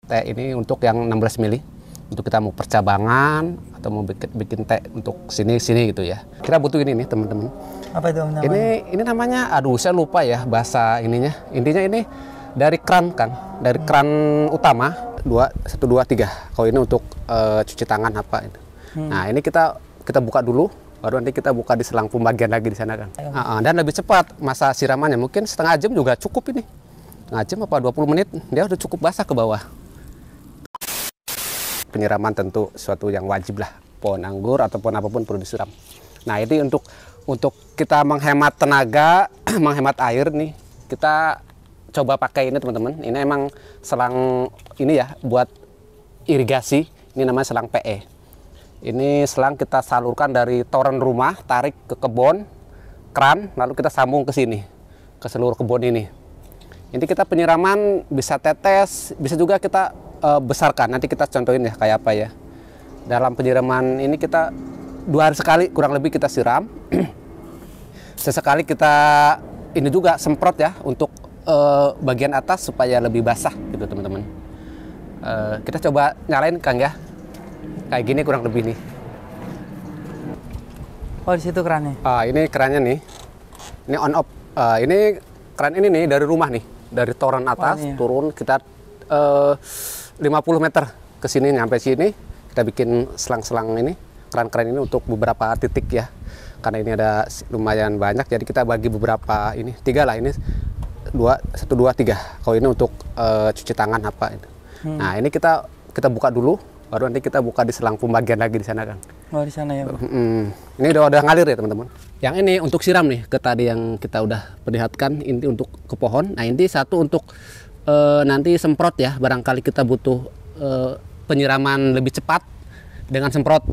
Teh ini untuk yang 16 mili. Untuk kita mau percabangan atau mau bikin teh untuk sini gitu ya. Kita butuh ini nih teman-teman. Apa itu namanya? Ini namanya, aduh saya lupa ya bahasa ininya. Intinya ini dari kran Kang, dari kran utama 1, 2, 3. Kalau ini untuk cuci tangan apa itu. Nah ini kita buka dulu, baru nanti kita buka di selang pembagian lagi di sana Kang. Dan lebih cepat masa siramannya, mungkin setengah jam juga cukup ini. Setengah jam apa 20 menit dia udah cukup basah ke bawah. Penyiraman tentu suatu yang wajib lah, pohon anggur ataupun apapun perlu disiram. Nah ini untuk kita menghemat tenaga, menghemat air nih, kita coba pakai ini teman-teman. Ini emang selang ini ya buat irigasi, ini namanya selang PE. Ini selang kita salurkan dari toren rumah, tarik ke kebun, kran, lalu kita sambung ke sini, ke seluruh kebun ini. Ini kita penyiraman bisa tetes, bisa juga kita besarkan. Nanti kita contohin ya kayak apa ya. Dalam penyiraman ini kita 2 hari sekali kurang lebih kita siram. Sesekali kita ini juga semprot ya untuk bagian atas supaya lebih basah gitu teman-teman. Kita coba nyalain Kang ya. Kayak gini kurang lebih nih. Oh di situ kerannya? Ini kerannya nih. Ini on off. Ini keran ini nih dari rumah nih. Dari toren atas turun kita 50 meter ke sini nyampe sini. Kita bikin selang-selang ini, keran-keran ini untuk beberapa titik ya. Karena ini ada lumayan banyak, jadi kita bagi beberapa ini, 3 lah ini, 1, 2, 3. Kalau ini untuk cuci tangan apa itu. Nah ini kita buka dulu, baru nanti kita buka di selang pembagian lagi di sana Kang. Oh di sana ya. Ini udah ngalir ya teman-teman. Yang ini untuk siram nih, ke tadi yang kita udah perlihatkan, ini untuk ke pohon. Nah ini satu untuk nanti semprot ya, barangkali kita butuh penyiraman lebih cepat dengan semprot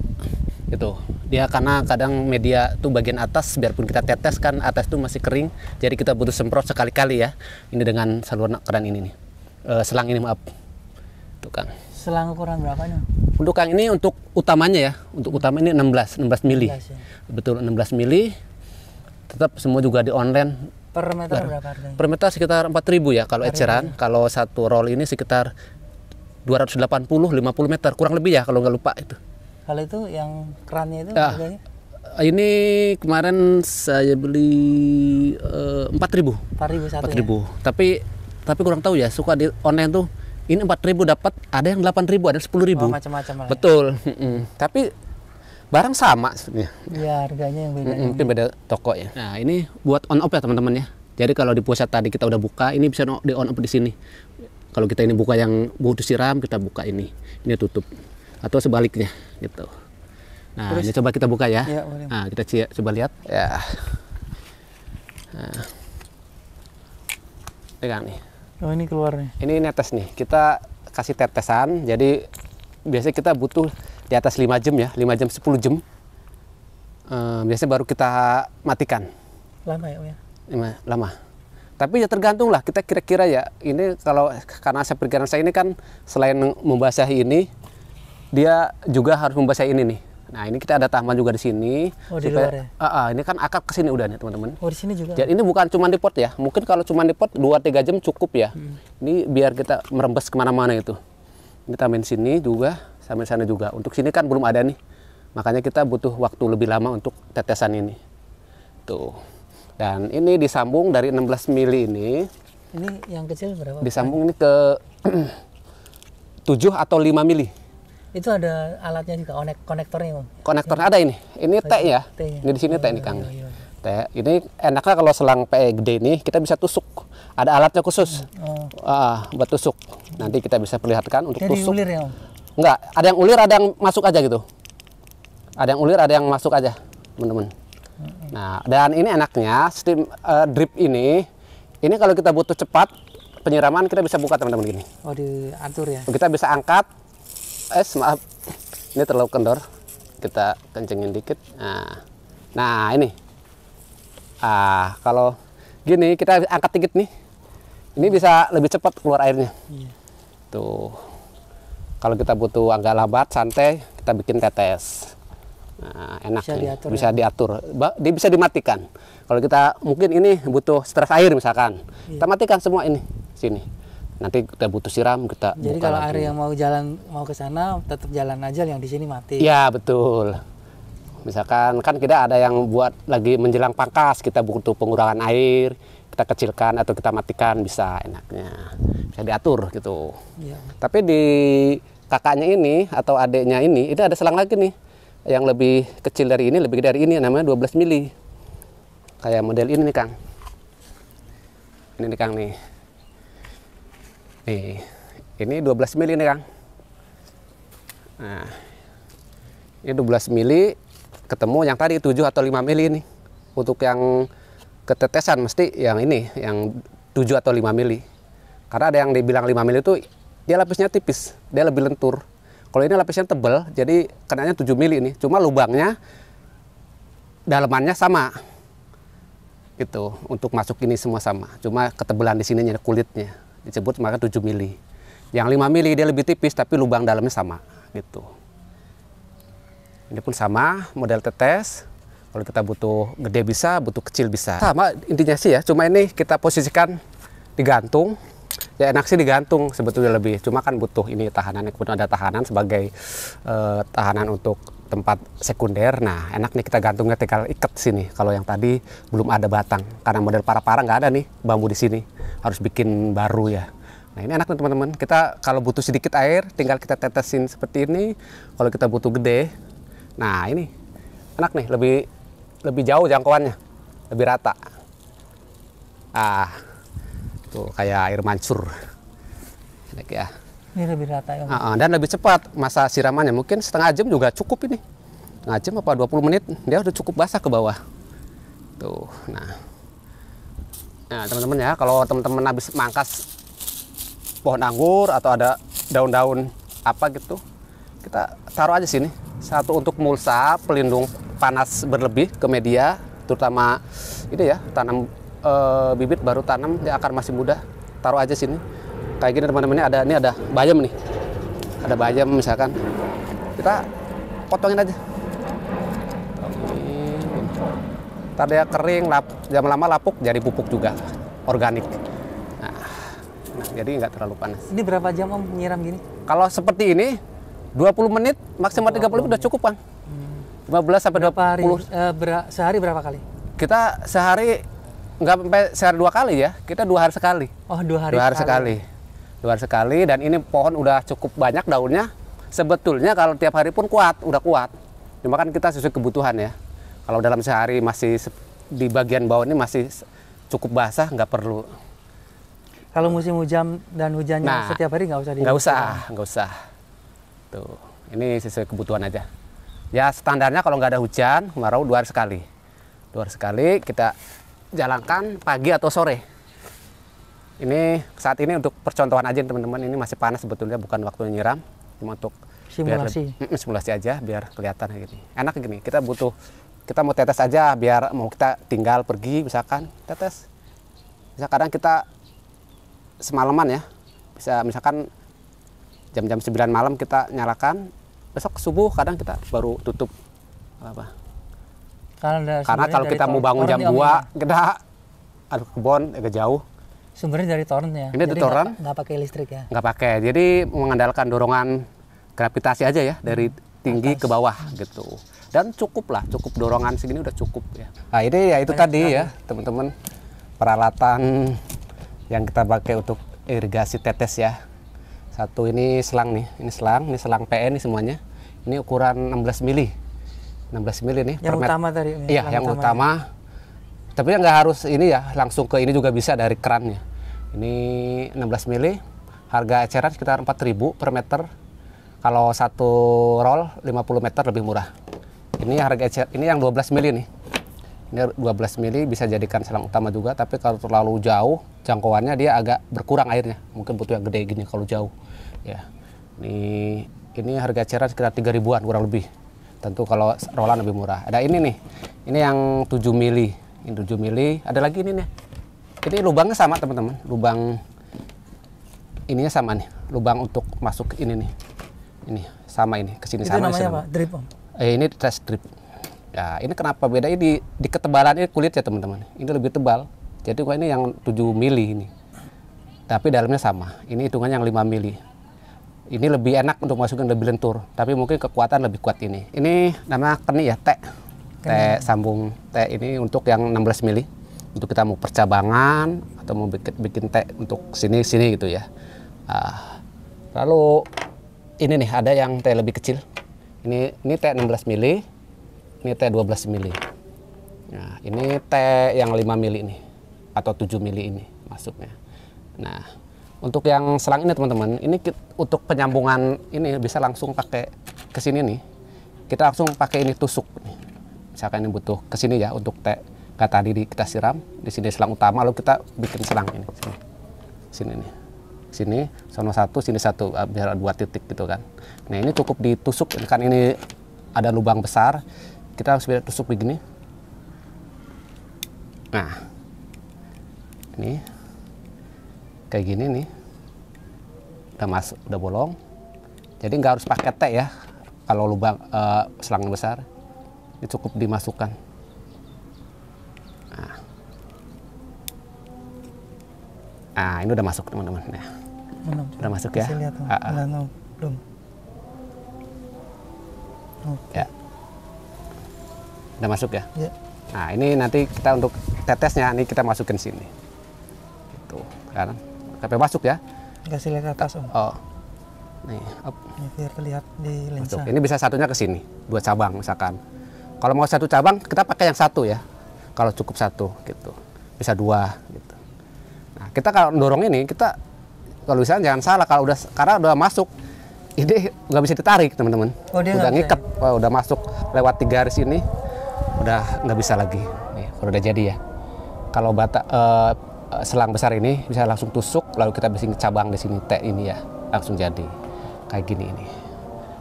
gitu. Dia karena kadang media tuh bagian atas, biarpun kita tetes kan atas tuh masih kering, jadi kita butuh semprot sekali-kali ya. Ini dengan saluran keran ini nih, selang ini maaf. Tuh Kang. Selang ukuran berapa nih? Untuk Kang ini untuk utamanya ya, untuk utama ini 16 mili. 16 ya. Betul 16 mili. Tetap semua juga di online. Per meter berapa harganya? Per meter sekitar 4.000 ya kalau eceran. Kalau satu roll ini sekitar 280-50 meter kurang lebih ya kalau nggak lupa itu. Kalau itu yang kerannya itu Ya, harganya? ini kemarin saya beli 4.000. 4.000 satu 4.000. ya? Tapi kurang tahu ya, suka di online tuh ini 4.000 dapat, ada yang 8.000, ada 10.000. Oh, macam-macam lah. Betul. Tapi barang sama sebenarnya. Iya, harganya yang beda. Mungkin beda toko ya. Nah, ini buat on off ya teman-teman ya. Jadi kalau di pusat tadi kita udah buka, ini bisa di on off di sini. Kalau kita ini buka yang butuh siram, kita buka ini tutup. Atau sebaliknya gitu. Nah, terus, ini coba kita buka ya. Ya boleh. Nah, kita coba lihat ya. Nah. Pegang nih. Oh, ini keluar nih. Ini netes nih. Kita kasih tetesan. Jadi biasanya kita butuh di atas 5 jam ya, 5 jam 10 jam. Biasanya baru kita matikan. Lama ya, Om ya? Lama. Tapi ya tergantung lah, kita kira-kira ya, ini kalau karena perkiraan saya ini kan selain membasahi ini, dia juga harus membasahi ini nih. Nah ini kita ada tahapan juga di sini. Oh di luar ya? Ini kan akar ke sini udah nih teman-teman. Oh di sini juga? Jadi ini bukan cuma di pot ya, mungkin kalau cuma di pot 2-3 jam cukup ya. Ini biar kita merembes kemana-mana itu. Ini tambahin sini juga, sampai sana juga. Untuk sini kan belum ada nih, makanya kita butuh waktu lebih lama untuk tetesan ini. Tuh. Dan ini disambung dari 16 mili ini. Ini yang kecil berapa? Disambung ini ke 7 atau 5 mili. Itu ada alatnya juga, konektornya Bang? Konektor ada ini. Ini T ya. Ini di sini T ini Kang. T. Ini enaknya kalau selang PE gede ini kita bisa tusuk. Ada alatnya khusus. Buat tusuk. Nanti kita bisa perlihatkan untuk tusuk. Ulir ya Om? Enggak, ada yang ulir, ada yang masuk aja gitu. Ada yang ulir, ada yang masuk aja, teman-teman. Nah, dan ini enaknya steam drip ini kalau kita butuh cepat penyiraman kita bisa buka teman-teman gini. Oh, diatur ya. Kita bisa angkat. Maaf. Ini terlalu kendor. Kita kencengin dikit. Nah, ini. Kalau gini kita angkat dikit nih. Ini bisa lebih cepat keluar airnya. Tuh. Kalau kita butuh agak lambat, santai, kita bikin tetes. Nah, enak bisa nih. diatur, bisa diatur. Dia bisa dimatikan. Kalau kita mungkin ini butuh stres air misalkan, kita matikan semua ini sini. nanti kita butuh siram, kita Jadi buka kalau lagi. air yang mau ke sana tetap jalan aja, yang di sini mati. Ya betul. Misalkan kan kita ada yang buat lagi menjelang pangkas, kita butuh pengurangan air, kita kecilkan atau kita matikan, bisa enaknya, bisa diatur gitu. Iya. Tapi di kakaknya ini atau adiknya ini ada selang lagi nih yang lebih kecil dari ini, lebih gede dari ini, namanya 12 mili. Kayak model ini nih Kang. Ini nih Kang nih. Nih, ini 12 mili nih Kang. Nah, ini 12 mili ketemu yang tadi 7 atau 5 mili nih. Untuk yang ketetesan mesti yang ini, yang 7 atau 5 mili. Karena ada yang dibilang 5 mili itu dia lapisnya tipis, dia lebih lentur. Kalau ini lapisnya tebal, jadi kenanya 7 mili ini. Cuma lubangnya dalamannya sama. Gitu, untuk masuk ini semua sama. Cuma ketebalan di sininya kulitnya disebut maka 7 mili. Yang 5 mili dia lebih tipis tapi lubang dalamnya sama gitu. Ini pun sama, model tetes. Kalau kita butuh gede bisa, butuh kecil bisa. Sama intinya sih ya, cuma ini kita posisikan digantung. Ya enak sih digantung sebetulnya lebih. Cuma kan butuh ini tahanan, kemudian ada tahanan sebagai tahanan untuk tempat sekunder. Nah enak nih kita gantungnya tinggal ikat sini. Kalau yang tadi belum ada batang, karena model para-para nggak ada nih bambu di sini. Harus bikin baru ya. Nah ini enak nih teman-teman. Kita kalau butuh sedikit air, tinggal kita tetesin seperti ini. Kalau kita butuh gede, nah ini enak nih, lebih jauh jangkauannya, lebih rata. Tuh kayak air mancur. Enak ya. Ini lebih rata ya. Dan lebih cepat masa siramannya, mungkin setengah jam juga cukup ini. Setengah jam apa 20 menit dia udah cukup basah ke bawah. Tuh, nah teman-teman ya, kalau teman-teman habis mangkas pohon anggur atau ada daun-daun apa gitu, kita taruh aja sini. Satu untuk mulsa, pelindung panas berlebih ke media, terutama ini ya, tanam bibit baru tanam, dia akar masih muda, taruh aja sini. Kayak gini teman-teman, ini ada bayam nih, ada bayam misalkan, kita potongin aja. Ntar dia kering, lama-lama lapuk, jadi pupuk juga, organik. Nah, jadi nggak terlalu panas. Ini berapa jam Om nyiram gini? Kalau seperti ini, 20 menit, maksimal 30 menit udah cukup Bang. 15 sampai 20. Hari, sehari berapa kali? Kita sehari, nggak sampai sehari 2 kali ya, kita 2 hari sekali. Oh 2 hari 2 hari sekali. 2 hari sekali, dan ini pohon udah cukup banyak daunnya. Sebetulnya kalau tiap hari pun udah kuat. Cuma kan kita sesuai kebutuhan ya. Kalau dalam sehari masih di bagian bawah ini masih cukup basah, nggak perlu. Kalau musim hujan dan hujannya setiap hari nggak usah nggak usah. Tuh, ini sesuai kebutuhan aja. Ya standarnya kalau nggak ada hujan, kemarau 2 hari sekali. 2 hari sekali kita jalankan pagi atau sore. Ini saat ini untuk percontohan aja teman-teman, ini masih panas sebetulnya, bukan waktu nyiram, cuma untuk simulasi. Simulasi aja biar kelihatan kayak gini. Enak gini, kita mau tetes aja, biar mau kita tinggal pergi misalkan tetes. Bisa kadang kita semalaman ya, bisa misalkan jam-jam 9 malam kita nyalakan, besok subuh kadang kita baru tutup apa. Karena kalau kita mau bangun jam 2, kita aduh kebon agak jauh. Sumbernya dari toren ya. Ini dari toren. Nggak pakai listrik ya. Nggak pakai. Jadi mengandalkan dorongan gravitasi aja ya, dari tinggi ke bawah gitu. Dan cukup dorongan segini udah cukup ya. Nah ini ya itu tadi ya teman-teman, peralatan yang kita pakai untuk irigasi tetes ya. Satu ini selang nih, ini selang PN nih semuanya. Ini ukuran 16 mili. 16 mili nih. Yang utama tadi. Iya, yang utama. Tapi nggak harus ini ya, langsung ke ini juga bisa dari kerannya. Ini 16 mili, harga eceran sekitar 4.000 per meter. Kalau satu roll 50 meter lebih murah. Ini harga eceran, ini yang 12 mili nih. Ini 12 mili bisa jadikan selang utama juga, tapi kalau terlalu jauh jangkauannya dia agak berkurang airnya. Mungkin butuh yang gede gini kalau jauh. Ya. Ini harga eceran sekitar 3.000-an kurang lebih. Tentu kalau rollan lebih murah. Ada ini nih. Ini yang 7 mili. Ini 7 mili, ada lagi ini nih. Ini lubangnya sama teman-teman, lubang ininya sama nih, lubang untuk masuk ini nih. Ini sama ini, ke sini sama. Itu namanya apa? Drip Om? Ini test drip. Ya, ini kenapa beda ini di ketebalan ini kulitnya teman-teman. Ini lebih tebal. Jadi ini yang 7 mili ini. tapi dalamnya sama. Ini hitungannya yang 5 mili. Ini lebih enak untuk masukin lebih lentur, tapi mungkin kekuatan lebih kuat ini. Ini nama keni ya, T sambung T ini untuk yang 16 mili. Untuk kita mau percabangan atau mau bikin T untuk sini gitu ya. Lalu ini nih ada yang T lebih kecil. Ini T 16 mili, ini T 12 mili. Nah, ini T yang 5 mili nih atau 7 mili ini masuknya. Nah, untuk yang selang ini teman-teman, ini untuk penyambungan ini bisa langsung pakai ke sini nih. Kita langsung pakai ini tusuk nih. Misalkan ini butuh ke sini ya untuk T kayak tadi kita siram, di sini selang utama lalu kita bikin selang ini. Sini nih. Sini sono satu, sini satu biar 2 titik gitu kan. Nah, ini cukup ditusuk kan ini ada lubang besar. Kita harus tusuk begini. Nah, ini kayak gini nih, udah masuk, udah bolong. Jadi nggak harus pakai T ya, kalau lubang selang besar, ini cukup dimasukkan. Nah, ini udah masuk teman-teman. Nah, udah masuk ya? Lihat, belum. Okay. Ya, udah masuk ya? Ya. Nah, ini nanti kita untuk tetesnya, ini kita masukin sini. Gitu, kan? Sampai masuk ya? Kasih lihat ke atas, Om. Oh, nih, up. Ini biar terlihat di lensa. Masuk. Ini bisa satunya ke sini, 2 cabang misalkan. Kalau mau 1 cabang, kita pakai yang 1 ya. Kalau cukup 1, gitu. Bisa 2, gitu. Nah, kita kalau dorong ini, kita kalau bisa jangan salah kalau karena udah masuk, ini nggak bisa ditarik teman-teman. Oh, dia udah ngikat, udah masuk lewat 3 garis ini. Udah nggak bisa lagi nih kalau udah jadi ya. Kalau selang besar ini bisa langsung tusuk lalu kita bikin cabang di sini T ini ya, langsung jadi kayak gini ini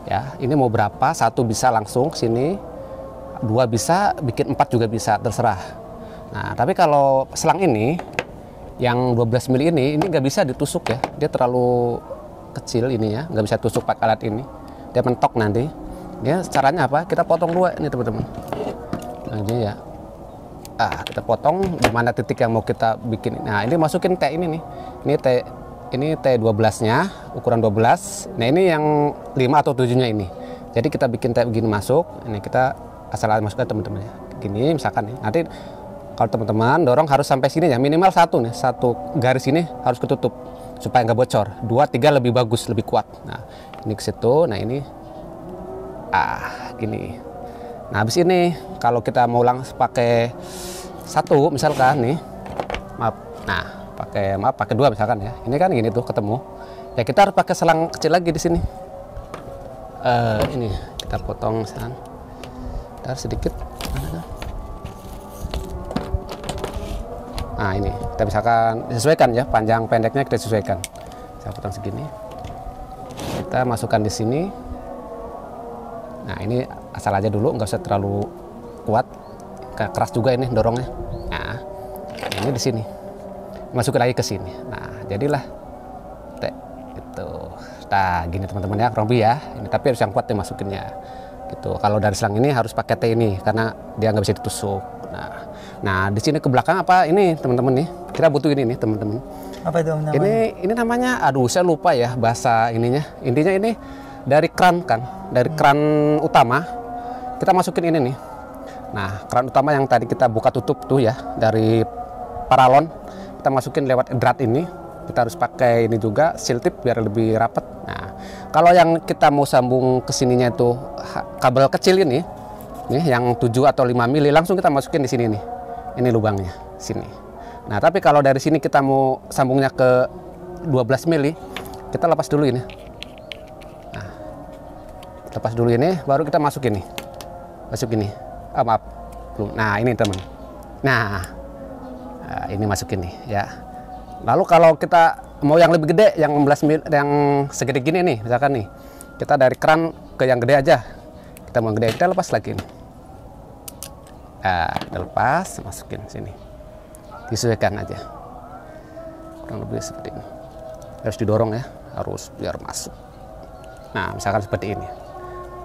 ya. Ini mau berapa, 1 bisa langsung sini, 2 bisa, bikin 4 juga bisa, terserah. Nah, tapi kalau selang ini yang 12 mili ini nggak bisa ditusuk ya, dia terlalu kecil ini ya, nggak bisa tusuk pakai alat ini, dia mentok nanti. Dia caranya apa, kita potong 2 ini teman-teman. Ini ya, kita potong di mana titik yang mau kita bikin. Nah, ini masukin T ini nih, ini T12 nya ukuran 12. Nah, ini yang 5 atau 7 nya ini. Jadi kita bikin T begini masuk, ini kita asal masukkan teman-teman ya, gini misalkan nih. Nanti kalau teman-teman dorong harus sampai sini ya, minimal 1 nih, 1 garis ini harus ketutup supaya nggak bocor. 2, 3 lebih bagus, lebih kuat. Nah, ini ke situ. Nah, ini gini. Nah, habis ini kalau kita mau langsung pakai 1 misalkan nih, pakai 2 misalkan ya. Ini kan gini tuh ketemu. Ya kita harus pakai selang kecil lagi di sini. Ini kita potong misalkan. Ntar sedikit. Nah, ini kita misalkan disesuaikan ya, panjang pendeknya kita sesuaikan. Saya potong segini. Kita masukkan di sini. Nah, ini asal aja dulu, nggak usah terlalu kuat, keras juga ini dorongnya. Nah, ini di sini, masukin lagi ke sini. Nah, jadilah T itu. Nah, gini teman-teman ya, kurang lebih ya. Ini tapi harus yang kuat dimasukinnya. Gitu. Kalau dari selang ini harus pakai T ini karena dia nggak bisa ditusuk. Nah, di sini ke belakang apa ini teman-teman nih? Kita butuh ini nih teman-teman. Apa itu namanya? Ini namanya, aduh saya lupa ya bahasa ininya. Intinya ini dari kran kan, dari kran utama kita masukin ini nih. Nah, kran utama yang tadi kita buka tutup tuh ya, dari paralon kita masukin lewat drat ini. Kita harus pakai ini juga seal tip biar lebih rapat. Nah, kalau yang kita mau sambung ke sininya itu kabel kecil ini nih, yang 7 atau 5 mili, langsung kita masukin di sini nih. Ini lubangnya sini. Nah, tapi kalau dari sini kita mau sambungnya ke 12 mili, kita lepas dulu ini. Lepas dulu ini, baru kita masuk ini. Masuk ini. Maaf. Belum. Nah, ini teman. Nah, ini masuk ini ya. Lalu kalau kita mau yang lebih gede, yang 16 mil, yang segede gini nih, misalkan nih. Kita dari kran ke yang gede aja. Kita mau gede, kita lepas lagi nih. Kita lepas, masukin sini. Disesuaikan aja. Kurang lebih seperti ini. Harus didorong ya, harus biar masuk. Nah, misalkan seperti ini.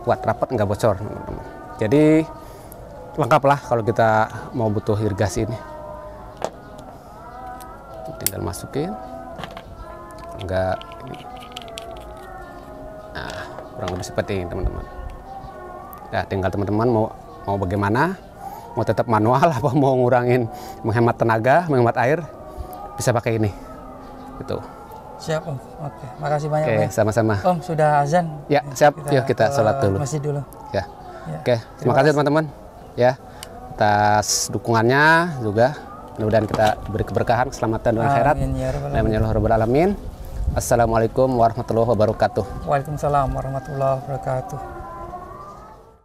Kuat, rapat, nggak bocor teman-teman. Jadi lengkap lah kalau kita mau butuh irigasi ini. Tinggal masukin. enggak. Nah, kurang lebih seperti ini teman-teman. Ya, tinggal teman-teman mau bagaimana, mau tetap manual apa mau ngurangin, menghemat tenaga, menghemat air, bisa pakai ini. Gitu. Siap Om. Oke, makasih banyak. Oke, sama-sama. Om, sudah azan. Ya, siap. Yuk kita sholat dulu. Masjid dulu. Ya. Oke, terima kasih teman-teman. Ya, atas dukungannya juga. Mudah-mudahan kita beri keberkahan, keselamatan dan akhirat. Amin ya rabbal alamin. Assalamualaikum warahmatullahi wabarakatuh. Waalaikumsalam warahmatullahi wabarakatuh.